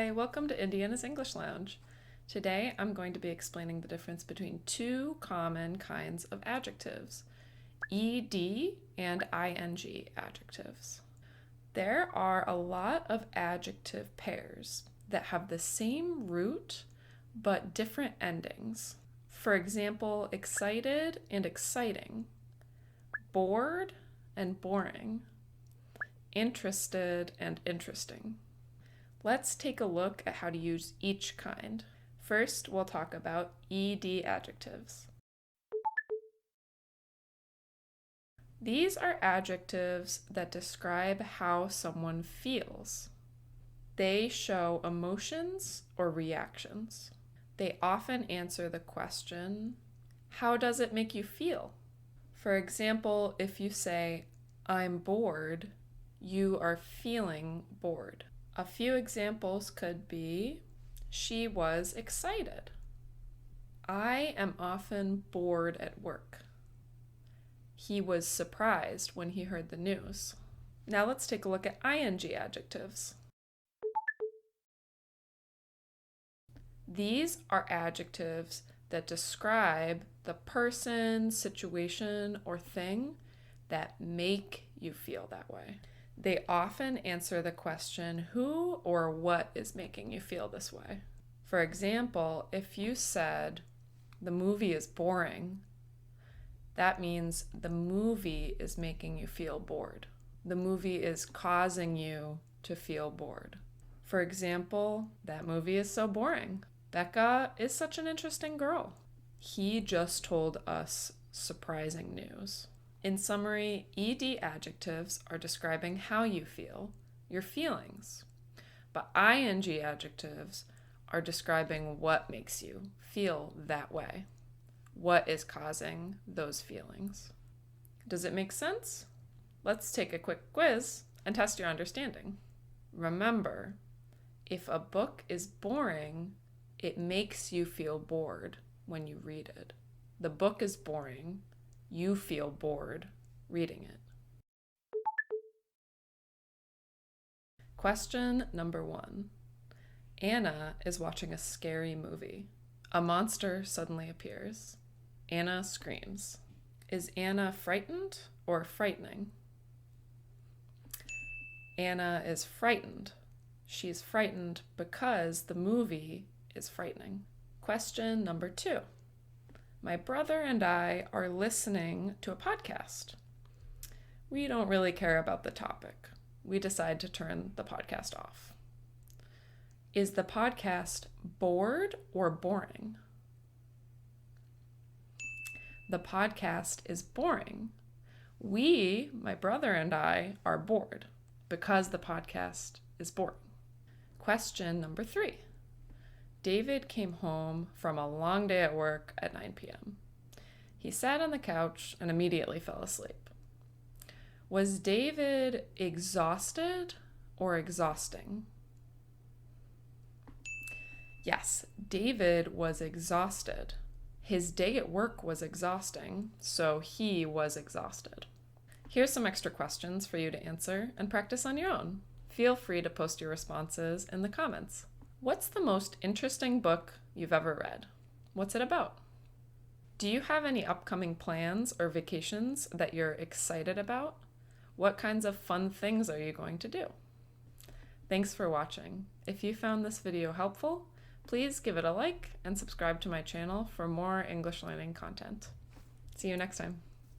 Hi, welcome to Indiana's English Lounge. Today I'm going to be explaining the difference between two common kinds of adjectives, ed and ing adjectives. There are a lot of adjective pairs that have the same root but different endings. For example, excited and exciting, bored and boring, interested and interesting. Let's take a look at how to use each kind. First, we'll talk about ed adjectives. These are adjectives that describe how someone feels. They show emotions or reactions. They often answer the question, how does it make you feel? For example, if you say, I'm bored, you are feeling bored. A few examples could be, she was excited. I am often bored at work. He was surprised when he heard the news. Now let's take a look at ing adjectives. These are adjectives that describe the person, situation, or thing that make you feel that way. They often answer the question, who or what is making you feel this way? For example, if you said, the movie is boring, that means the movie is making you feel bored. The movie is causing you to feel bored. For example, that movie is so boring. Becca is such an interesting girl. He just told us surprising news. In summary, ed adjectives are describing how you feel, your feelings. But ing adjectives are describing what makes you feel that way. What is causing those feelings? Does it make sense? Let's take a quick quiz and test your understanding. Remember, if a book is boring, it makes you feel bored when you read it. The book is boring. You feel bored reading it. Question number 1. Anna is watching a scary movie. A monster suddenly appears. Anna screams. Is Anna frightened or frightening? Anna is frightened. She's frightened because the movie is frightening. Question number 2. My brother and I are listening to a podcast. We don't really care about the topic. We decide to turn the podcast off. Is the podcast bored or boring? The podcast is boring. We, my brother and I, are bored because the podcast is boring. Question number 3. David came home from a long day at work at 9 p.m. He sat on the couch and immediately fell asleep. Was David exhausted or exhausting? Yes, David was exhausted. His day at work was exhausting, so he was exhausted. Here's some extra questions for you to answer and practice on your own. Feel free to post your responses in the comments. What's the most interesting book you've ever read? What's it about? Do you have any upcoming plans or vacations that you're excited about? What kinds of fun things are you going to do? Thanks for watching. If you found this video helpful, please give it a like and subscribe to my channel for more English learning content. See you next time.